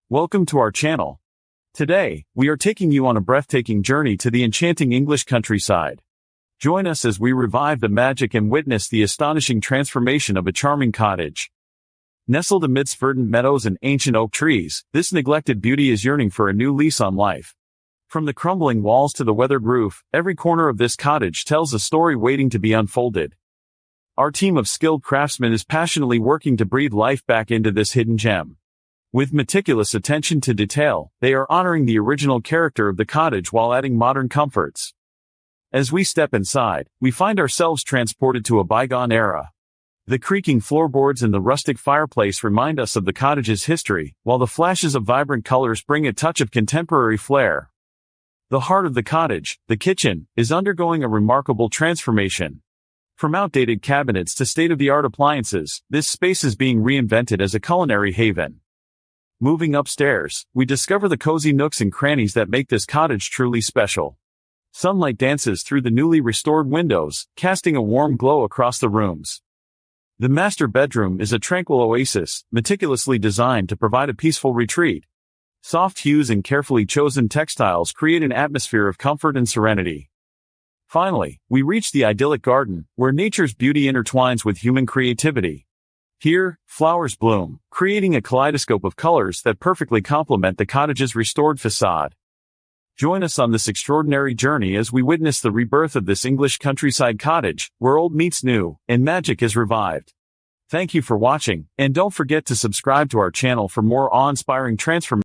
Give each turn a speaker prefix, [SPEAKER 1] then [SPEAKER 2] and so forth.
[SPEAKER 1] Welcome to our channel. Today, we are taking you on a breathtaking journey to the enchanting English countryside. Join us as we revive the magic and witness the astonishing transformation of a charming cottage. Nestled amidst verdant meadows and ancient oak trees, this neglected beauty is yearning for a new lease on life. From the crumbling walls to the weathered roof, every corner of this cottage tells a story waiting to be unfolded. Our team of skilled craftsmen is passionately working to breathe life back into this hidden gem. With meticulous attention to detail, they are honoring the original character of the cottage while adding modern comforts. As we step inside, we find ourselves transported to a bygone era. The creaking floorboards and the rustic fireplace remind us of the cottage's history, while the flashes of vibrant colors bring a touch of contemporary flair. The heart of the cottage, the kitchen, is undergoing a remarkable transformation. From outdated cabinets to state-of-the-art appliances, this space is being reinvented as a culinary haven. Moving upstairs, we discover the cozy nooks and crannies that make this cottage truly special. Sunlight dances through the newly restored windows, casting a warm glow across the rooms. The master bedroom is a tranquil oasis, meticulously designed to provide a peaceful retreat. Soft hues and carefully chosen textiles create an atmosphere of comfort and serenity. Finally, we reach the idyllic garden, where nature's beauty intertwines with human creativity. Here, flowers bloom, creating a kaleidoscope of colors that perfectly complement the cottage's restored facade. Join us on this extraordinary journey as we witness the rebirth of this English countryside cottage, where old meets new, and magic is revived. Thank you for watching, and don't forget to subscribe to our channel for more awe-inspiring transformations.